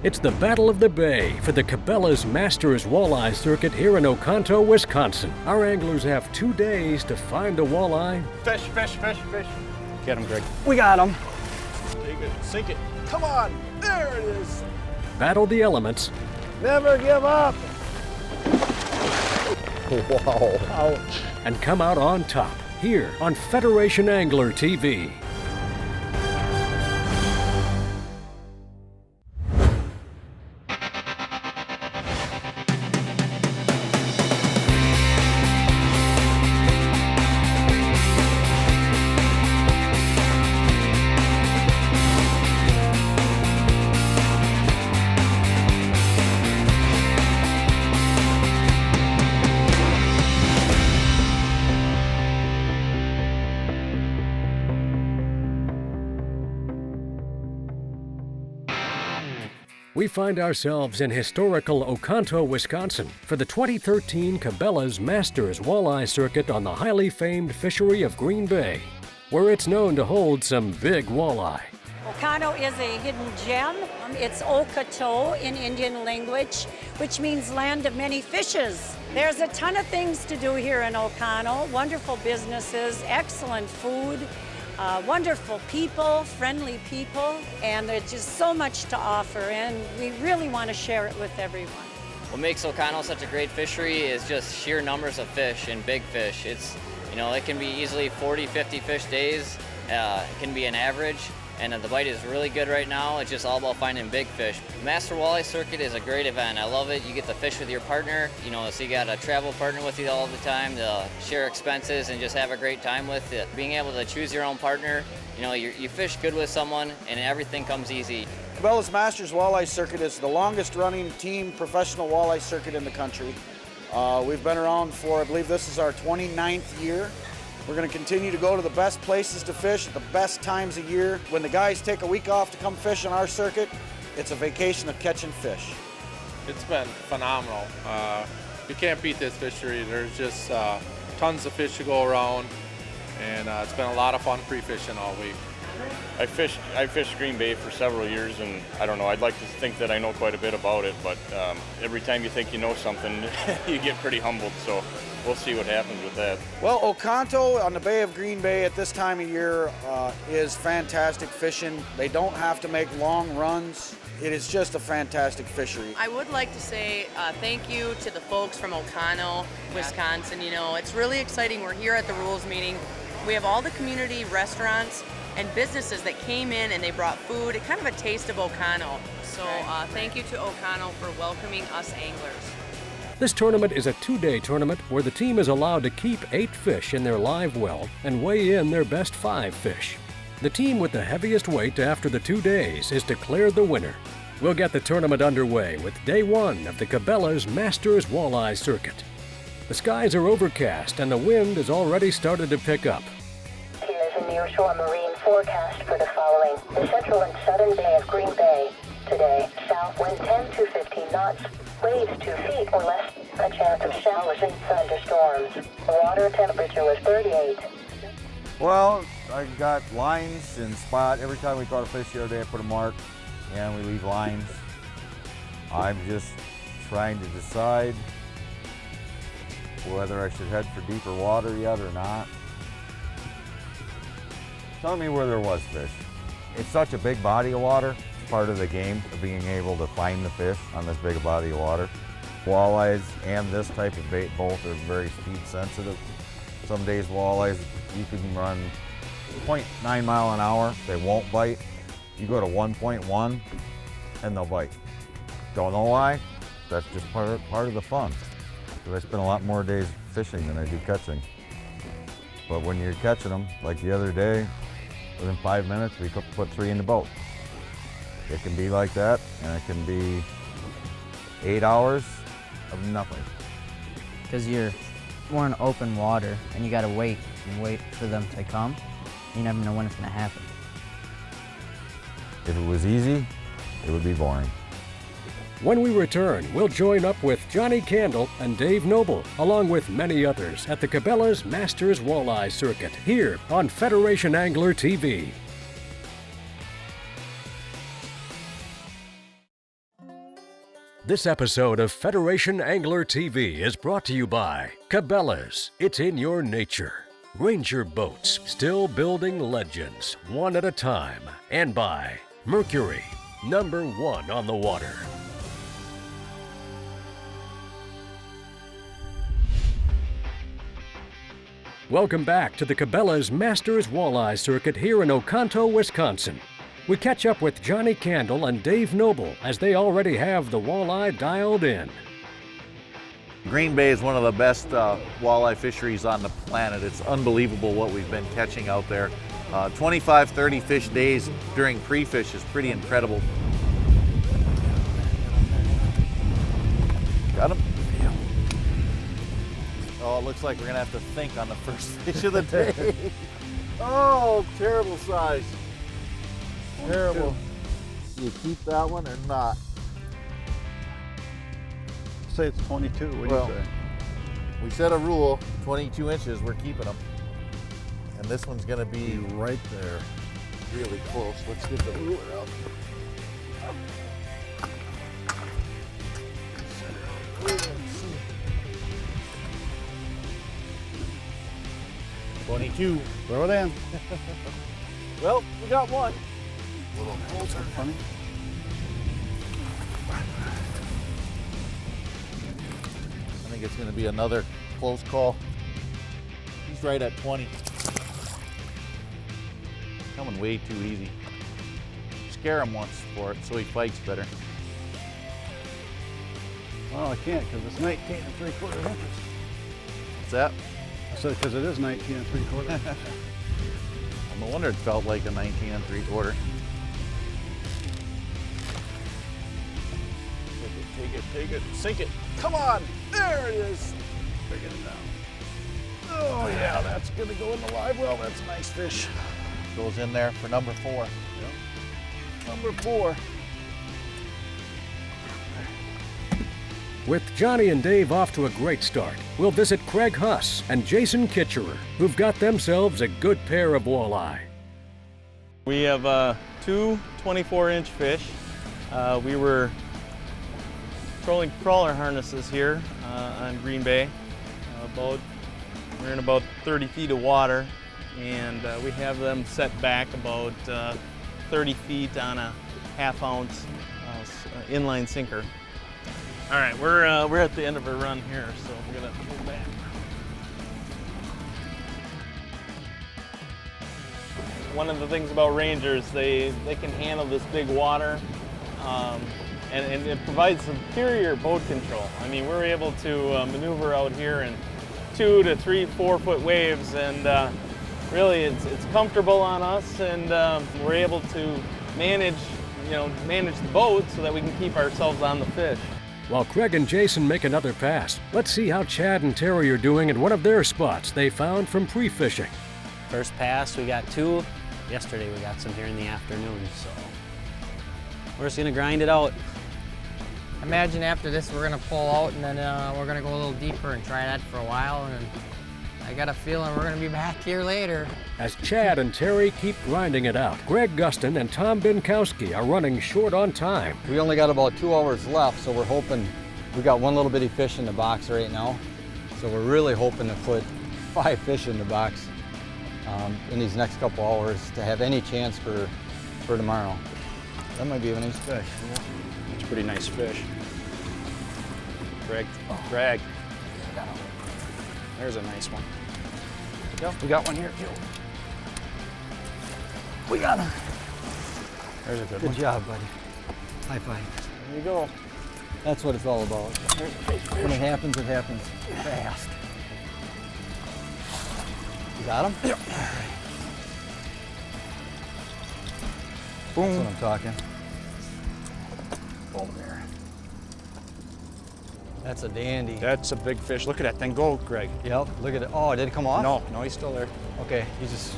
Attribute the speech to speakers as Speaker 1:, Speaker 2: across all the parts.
Speaker 1: It's the Battle of the Bay for the Cabela's Masters Walleye Circuit here in Oconto, Wisconsin. Our anglers have 2 days to find a walleye.
Speaker 2: Fish, fish, fish, fish.
Speaker 3: Get him, Greg.
Speaker 4: We got him.
Speaker 2: Take it, sink it. Come on, there it is.
Speaker 1: Battle the elements.
Speaker 2: Never give up.
Speaker 3: Wow.
Speaker 2: Ouch.
Speaker 1: And come out on top here on Federation Angler TV. We find ourselves in historical Oconto, Wisconsin for the 2013 Cabela's Masters Walleye Circuit on the highly famed fishery of Green Bay, where it's known to hold some big walleye.
Speaker 5: Oconto is a hidden gem. It's Oconto in Indian language, which means land of many fishes. There's a ton of things to do here in Oconto. Wonderful businesses, excellent food, wonderful people, friendly people, and there's just so much to offer, and we really want to share it with everyone.
Speaker 6: What makes Oconto such a great fishery is just sheer numbers of fish and big fish. It's, it can be easily 40, 50 fish days. It can be an average, and the bite is really good right now. It's just all about finding big fish. Master Walleye Circuit is a great event. I love it. You get to fish with your partner, so you got a travel partner with you all the time to share expenses and just have a great time with it. Being able to choose your own partner, you fish good with someone and everything comes easy.
Speaker 7: Cabela's Masters Walleye Circuit is the longest running team professional walleye circuit in the country. We've been around for, I believe this is our 29th year. We're going to continue to go to the best places to fish at the best times of year. When the guys take a week off to come fish on our circuit, it's a vacation of catching fish.
Speaker 8: It's been phenomenal. You can't beat this fishery. There's just tons of fish to go around, and it's been a lot of fun pre-fishing all week.
Speaker 9: I fished Green Bay for several years, and I don't know, I'd like to think that I know quite a bit about it, but every time you think you know something, you get pretty humbled, so we'll see what happens with that.
Speaker 7: Well, Oconto on the Bay of Green Bay at this time of year is fantastic fishing. They don't have to make long runs. It is just a fantastic fishery.
Speaker 10: I would like to say thank you to the folks from Oconto, Wisconsin. It's really exciting. We're here at the rules meeting. We have all the community restaurants and businesses that came in and they brought food, kind of a taste of Oconto. So thank you to Oconto for welcoming us anglers.
Speaker 1: This tournament is a 2-day tournament where the team is allowed to keep 8 fish in their live well and weigh in their best 5 fish. The team with the heaviest weight after the 2 days is declared the winner. We'll get the tournament underway with day 1 of the Cabela's Masters Walleye Circuit. The skies are overcast and the wind has already started to pick up.
Speaker 11: Here's a nearshore marine forecast for the following. The central and southern Bay of Green Bay. Today, south wind 10 to 15 knots, waves 2 feet or less, a chance of showers and thunderstorms. Water temperature was 38.
Speaker 12: Well, I got lines and spot. Every time we caught a fish the other day, I put a mark and we leave lines. I'm just trying to decide whether I should head for deeper water yet or not. Tell me where there was fish. It's such a big body of water. It's part of the game of being able to find the fish on this big body of water. Walleyes and this type of bait both are very speed sensitive. Some days walleyes, you can run 0.9 mile an hour, they won't bite. You go to 1.1 and they'll bite. Don't know why, that's just part of the fun. Because I spend a lot more days fishing than I do catching. But when you're catching them, like the other day, within 5 minutes, we put 3 in the boat. It can be like that, and it can be 8 hours of nothing.
Speaker 4: Because you're more in open water, and you gotta wait and wait for them to come. You never know when it's gonna happen.
Speaker 12: If it was easy, it would be boring.
Speaker 1: When we return, we'll join up with Johnny Candle and Dave Noble, along with many others at the Cabela's Masters Walleye Circuit, here on Federation Angler TV. This episode of Federation Angler TV is brought to you by Cabela's. It's in your nature. Ranger Boats, still building legends, one at a time. And by Mercury, #1 on the water. Welcome back to the Cabela's Masters Walleye Circuit here in Oconto, Wisconsin. We catch up with Johnny Candle and Dave Noble as they already have the walleye dialed in.
Speaker 13: Green Bay is one of the best walleye fisheries on the planet. It's unbelievable what we've been catching out there. 25, 30 fish days during pre-fish is pretty incredible. Got him? Yeah. Oh, it looks like we're gonna have to think on the first fish of the day. Oh, terrible size. Terrible. Do you keep that one or not?
Speaker 2: Say it's 22. What do you say?
Speaker 13: We set a rule, 22 inches, we're keeping them. And this one's gonna be right there. Really close. Let's get the ruler out. 22.
Speaker 2: Throw it in.
Speaker 13: Well, we got one.
Speaker 2: A little closer. Funny.
Speaker 13: I think it's going to be another close call. He's right at 20. Coming way too easy. Scare him once for it so he fights better.
Speaker 2: Well, I can't because it's 19 3/4 inches.
Speaker 13: What's that?
Speaker 2: I said because it is 19 3/4 inches.
Speaker 13: No wonder it felt like a 19 3/4.
Speaker 2: Take it, sink it. Come on, there it is. Bring it down. Oh yeah, that's gonna go in the live well. That's a nice fish.
Speaker 13: Goes in there for number 4.
Speaker 2: Yep. Number 4.
Speaker 1: With Johnny and Dave off to a great start, we'll visit Craig Huss and Jason Kitcherer, who've got themselves a good pair of walleye.
Speaker 14: We have 2 24-inch fish. We were trolling crawler harnesses here on Green Bay. We're in about 30 feet of water, and we have them set back about 30 feet on a half-ounce inline sinker. All right, we're at the end of our run here, so we're gonna pull back. One of the things about Rangers, they can handle this big water, and it provides superior boat control. I mean, we're able to maneuver out here in 2 to 3, 4 foot waves, and really it's comfortable on us, and we're able to manage the boat so that we can keep ourselves on the fish.
Speaker 1: While Craig and Jason make another pass, let's see how Chad and Terry are doing at one of their spots they found from pre-fishing.
Speaker 15: First pass, we got 2. Yesterday we got some here in the afternoon, so we're just gonna grind it out.
Speaker 4: Imagine after this we're gonna pull out and then we're gonna go a little deeper and try that for a while, and I got a feeling we're gonna be back here later.
Speaker 1: As Chad and Terry keep grinding it out, Greg Gustin and Tom Binkowski are running short on time.
Speaker 16: We only got about 2 hours left, so we're hoping, we got one little bitty fish in the box right now. So we're really hoping to put 5 fish in the box in these next couple hours to have any chance for tomorrow. That might be a nice fish.
Speaker 2: It's a pretty nice fish. Greg. There's a nice one. Yep, we got one here too. We got him. There's a good one.
Speaker 16: Good job, buddy. High five.
Speaker 2: There you go.
Speaker 16: That's what it's all about. When it happens fast. You got him?
Speaker 2: Yep. Boom.
Speaker 16: That's what I'm talking.
Speaker 2: Boom there.
Speaker 16: That's a dandy.
Speaker 2: That's a big fish. Look at that thing go, Greg.
Speaker 16: Yep, look at it. Oh, did it come off?
Speaker 2: No, he's still there.
Speaker 16: Okay, he's just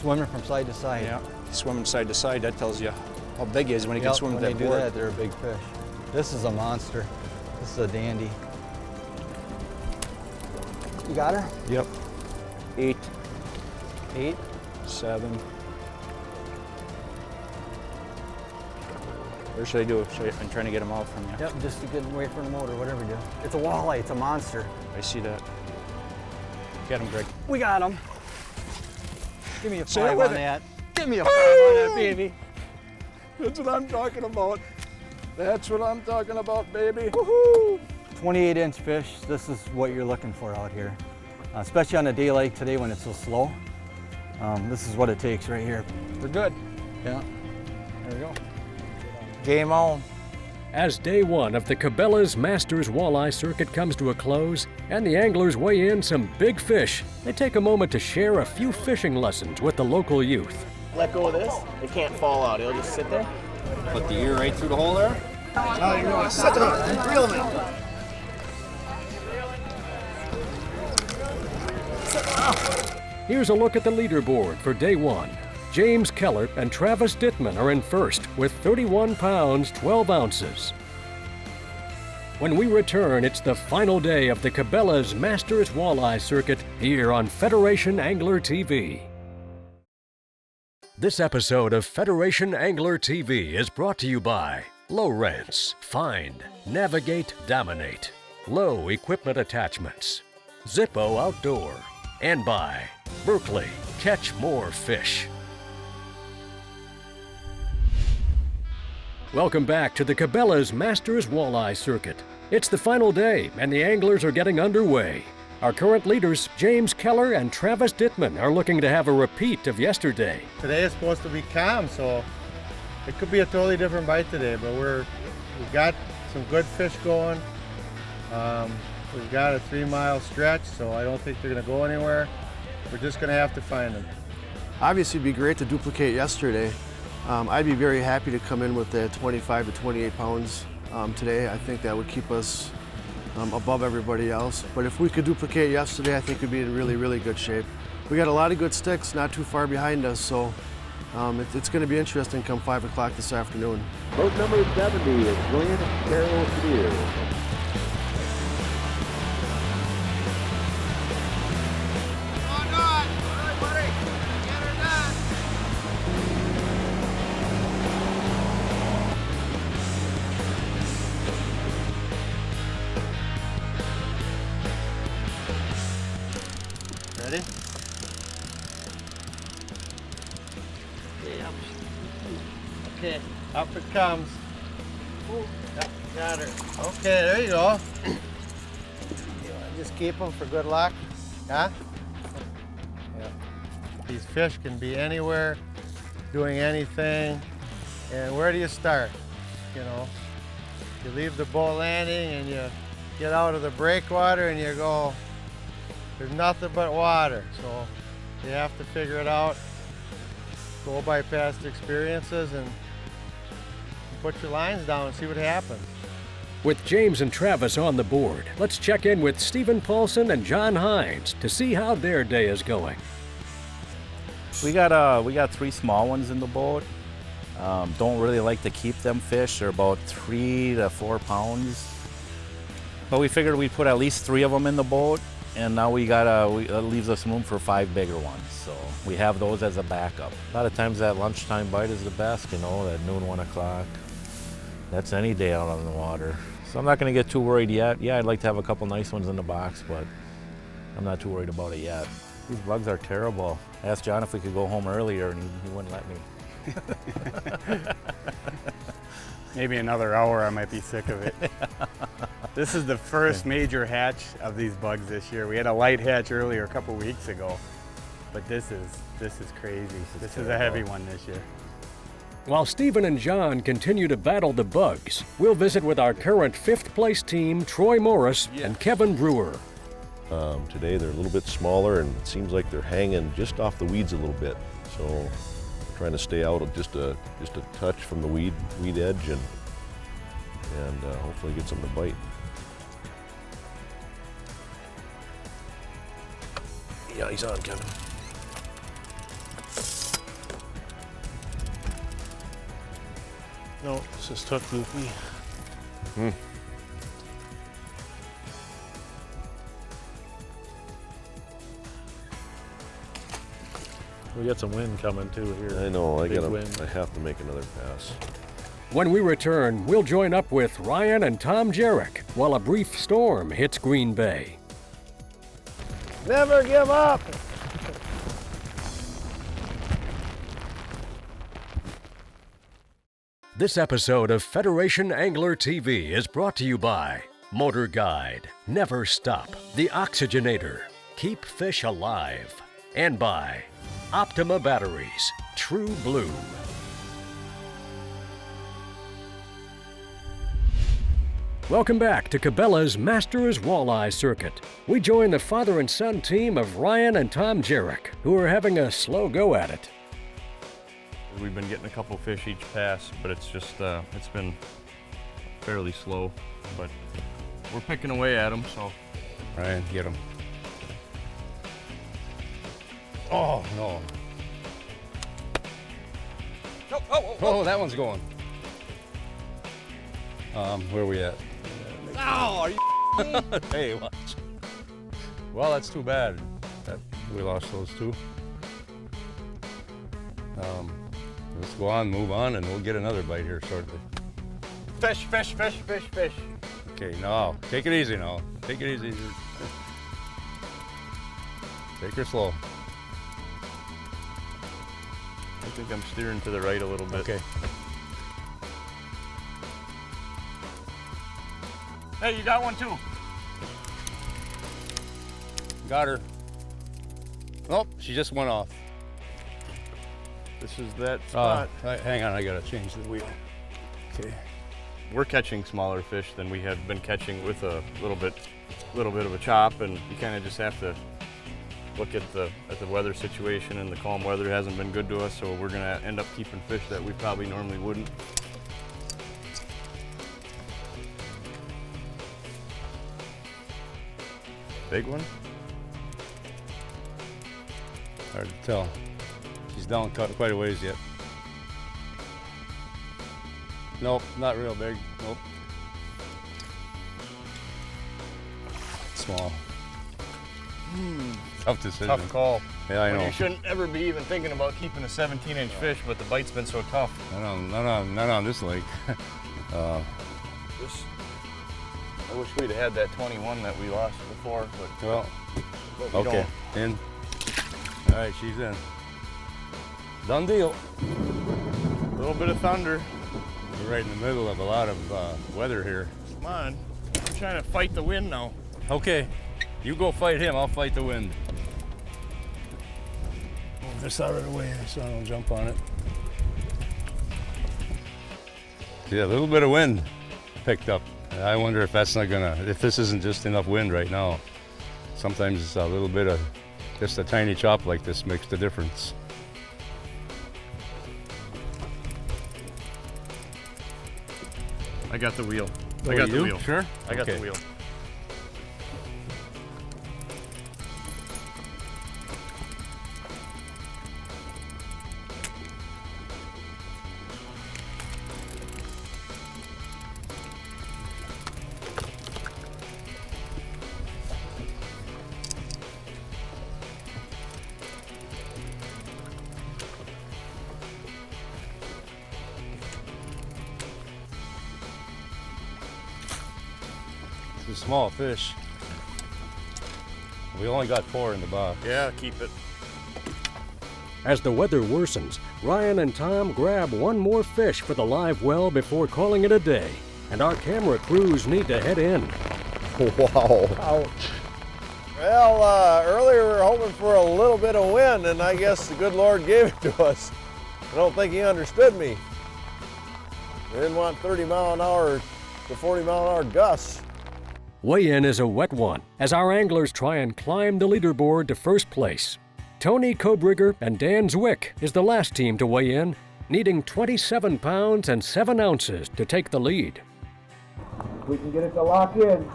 Speaker 16: swimming from side to side.
Speaker 2: Yeah, swimming side to side. That tells you how big he is when he can swim with that board.
Speaker 16: When they do that, they're a big fish. This is a monster. This is a dandy. You got her?
Speaker 2: Yep. 8.
Speaker 16: 8?
Speaker 2: 7.
Speaker 3: Or should I do it? I'm trying to get them out from you.
Speaker 16: Yep, just to get away from the motor, whatever you do. It's a walleye, it's a monster.
Speaker 3: I see that. Get him, Greg.
Speaker 16: We got him. Give me a
Speaker 2: Say
Speaker 16: 5
Speaker 2: with
Speaker 16: on
Speaker 2: it.
Speaker 16: that. Give me a 5 on that, baby.
Speaker 2: That's what I'm talking about. That's what I'm talking about, baby. Woohoo!
Speaker 16: 28-inch fish, this is what you're looking for out here. Especially on a day like today when it's so slow. This is what it takes right here.
Speaker 2: They're good.
Speaker 16: Yeah.
Speaker 2: There we go.
Speaker 13: Game on.
Speaker 1: As day one of the Cabela's Masters Walleye Circuit comes to a close and the anglers weigh in some big fish, they take a moment to share a few fishing lessons with the local youth.
Speaker 17: Let go of this, it can't fall out, it'll just sit there.
Speaker 3: Put the ear right through the hole there.
Speaker 17: Now you're going to set it on, reel them in.
Speaker 1: Here's a look at the leaderboard for day one. James Keller and Travis Dittman are in first with 31 pounds, 12 ounces. When we return, it's the final day of the Cabela's Masters Walleye Circuit here on Federation Angler TV. This episode of Federation Angler TV is brought to you by Low Rents, Find, Navigate, Dominate, Low Equipment Attachments, Zippo Outdoor, and by Berkeley, Catch More Fish. Welcome back to the Cabela's Masters Walleye Circuit. It's the final day and the anglers are getting underway. Our current leaders, James Keller and Travis Dittman, are looking to have a repeat of yesterday.
Speaker 18: Today is supposed to be calm, so it could be a totally different bite today, but we've got some good fish going. We've got a 3-mile stretch, so I don't think they're gonna go anywhere. We're just gonna have to find them.
Speaker 19: Obviously, it'd be great to duplicate yesterday. I'd be very happy to come in with the 25 to 28 pounds today. I think that would keep us above everybody else. But if we could duplicate yesterday, I think we'd be in really, really good shape. We got a lot of good sticks not too far behind us, so it's going to be interesting come 5 o'clock this afternoon.
Speaker 20: Boat number 70 is Glenn Carroll Spear.
Speaker 18: Ready? Okay, up it comes. Yep, got her. Okay, there you go. Just keep them for good luck. Yeah? Yeah. These fish can be anywhere, doing anything. And where do you start? You know, you leave the boat landing and you get out of the breakwater and you go, there's nothing but water. So you have to figure it out, go by past experiences and put your lines down and see what happens.
Speaker 1: With James and Travis on the board, let's check in with Stephen Paulson and John Hines to see how their day is going.
Speaker 3: We got 3 small ones in the boat. Don't really like to keep them fish. They're about 3 to 4 pounds. But we figured we'd put at least 3 of them in the boat, and now that leaves us room for 5 bigger ones. So we have those as a backup.
Speaker 21: A lot of times that lunchtime bite is the best, you know, that noon, 1 o'clock. That's any day out on the water. So I'm not going to get too worried yet. Yeah, I'd like to have a couple nice ones in the box, but I'm not too worried about it yet. These bugs are terrible. I asked John if we could go home earlier, and he wouldn't let me.
Speaker 22: Maybe another hour, I might be sick of it. This is the first major hatch of these bugs this year. We had a light hatch earlier a couple weeks ago, but this is crazy. This is a heavy one this year.
Speaker 1: While Stephen and John continue to battle the bugs, we'll visit with our current 5th place team, Troy Morris and Kevin Brewer.
Speaker 23: Today they're a little bit smaller and it seems like they're hanging just off the weeds a little bit. So trying to stay out of just a touch from the weed edge and hopefully get some to bite. Yeah, he's on, Kevin.
Speaker 21: No, this is took goofy. We got some wind coming too here.
Speaker 23: I know, I
Speaker 21: Big wind.
Speaker 23: have to make another pass.
Speaker 1: When we return, we'll join up with Ryan and Tom Jarek while a brief storm hits Green Bay.
Speaker 2: Never give up.
Speaker 1: This episode of Federation Angler TV is brought to you by Motor Guide, Never Stop, The Oxygenator, Keep Fish Alive, and by Optima Batteries, True Blue. Welcome back to Cabela's Masters Walleye Circuit. We join the father and son team of Ryan and Tom Jarek, who are having a slow go at it.
Speaker 9: We've been getting a couple fish each pass, but it's just, it's been fairly slow, but we're picking away at them, so.
Speaker 5: Ryan, get them. Oh, no. Oh, that one's going. Where are we at?
Speaker 9: Oh, are you
Speaker 5: Hey, watch. Well, that's too bad. We lost those two. Let's go on, move on, and we'll get another bite here shortly.
Speaker 9: Fish, fish, fish, fish, fish.
Speaker 5: Okay, now, take it easy now. Take it easy. Take her slow.
Speaker 9: I think I'm steering to the right a little bit.
Speaker 5: Okay.
Speaker 9: Hey, you got one too.
Speaker 5: Got her. Nope, she just went off.
Speaker 9: This is that spot.
Speaker 5: Hang on, I gotta change the wheel. Okay.
Speaker 9: We're catching smaller fish than we have been catching with a little bit of a chop, and you kind of just have to look at the weather situation, and the calm weather hasn't been good to us, so we're gonna end up keeping fish that we probably normally wouldn't. Big one?
Speaker 5: Hard to tell. She's down quite a ways yet. Nope, not real big. Nope. Small. Tough decision.
Speaker 9: Tough call.
Speaker 5: Yeah, I know.
Speaker 9: You shouldn't ever be even thinking about keeping a 17-inch fish, but the bite's been so tough.
Speaker 5: Not on this lake.
Speaker 9: I wish we'd have had that 21 that we lost before, but
Speaker 5: well,
Speaker 9: we
Speaker 5: okay,
Speaker 9: don't.
Speaker 5: in. All right, she's in. Done deal.
Speaker 9: A little bit of thunder.
Speaker 5: We're right in the middle of a lot of weather here.
Speaker 9: Come on, I'm trying to fight the wind now.
Speaker 5: Okay, you go fight him, I'll fight the wind. Move this out of the way so I don't jump on it. See, a little bit of wind picked up. I wonder if that's not gonna, if this isn't just enough wind right now. Sometimes it's a little bit of, just a tiny chop like this makes the difference.
Speaker 9: I got the wheel.
Speaker 5: Oh,
Speaker 9: I got the
Speaker 5: you?
Speaker 9: wheel.
Speaker 5: Sure?
Speaker 9: I got
Speaker 5: Okay.
Speaker 9: the wheel.
Speaker 5: It's a small fish. We only got 4 in the box.
Speaker 9: Yeah, keep it.
Speaker 1: As the weather worsens, Ryan and Tom grab one more fish for the live well before calling it a day, and our camera crews need to head in.
Speaker 2: Wow. Ouch. Well, earlier we were hoping for a little bit of wind, and I guess the good Lord gave it to us. I don't think he understood me. They didn't want 30 mile an hour to 40 mile an hour gusts.
Speaker 1: Weigh-in is a wet one, as our anglers try and climb the leaderboard to first place. Tony Kobrigger and Dan Zwick is the last team to weigh in, needing 27 pounds and 7 ounces to take the lead.
Speaker 6: We can get it to lock in.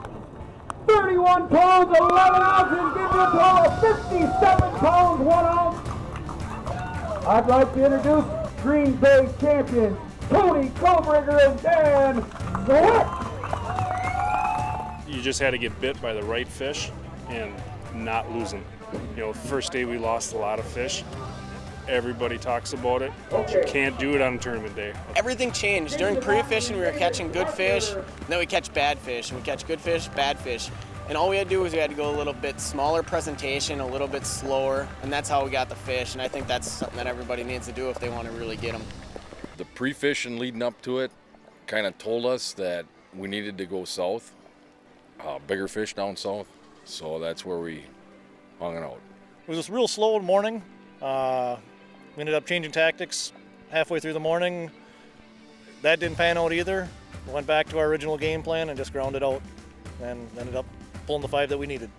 Speaker 6: 31 pounds, 11 ounces, gives you a total of 57 pounds, 1 ounce. I'd like to introduce Green Bay champions, Tony Kobrigger and Dan Zwick.
Speaker 8: You just had to get bit by the right fish and not lose them. You know, first day we lost a lot of fish, Everybody talks about it, but you can't do it on tournament day.
Speaker 17: Everything changed. During pre-fishing, we were catching good fish, and then we catch bad fish, and we catch good fish, bad fish. And all we had to do was we had to go a little bit smaller presentation, a little bit slower, and that's how we got the fish. And I think that's something that everybody needs to do if they want to really get them.
Speaker 7: The pre-fishing leading up to it kind of told us that we needed to go south, bigger fish down south, so that's where we hung it out.
Speaker 10: It was just real slow in the morning. We ended up changing tactics halfway through the morning. That didn't pan out either. We went back to our original game plan and just grounded out and ended up pulling the 5 that we needed.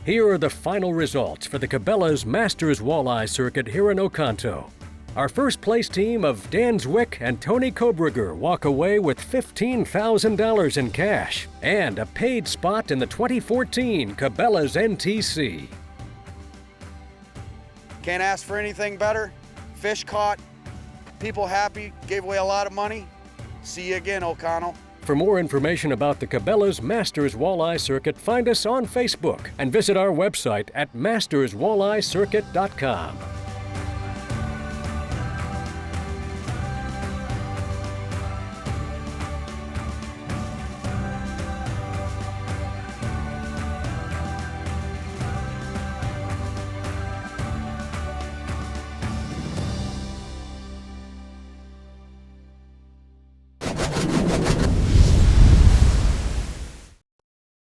Speaker 1: Here are the final results for the Cabela's Masters Walleye Circuit here in Oconto. Our first place team of Dan Zwick and Tony Kobriger walk away with $15,000 in cash and a paid spot in the 2014 Cabela's NTC.
Speaker 11: Can't ask for anything better. Fish caught, people happy, gave away a lot of money. See you again, Oconto.
Speaker 1: For more information about the Cabela's Masters Walleye Circuit, find us on Facebook and visit our website at masterswalleyeCircuit.com.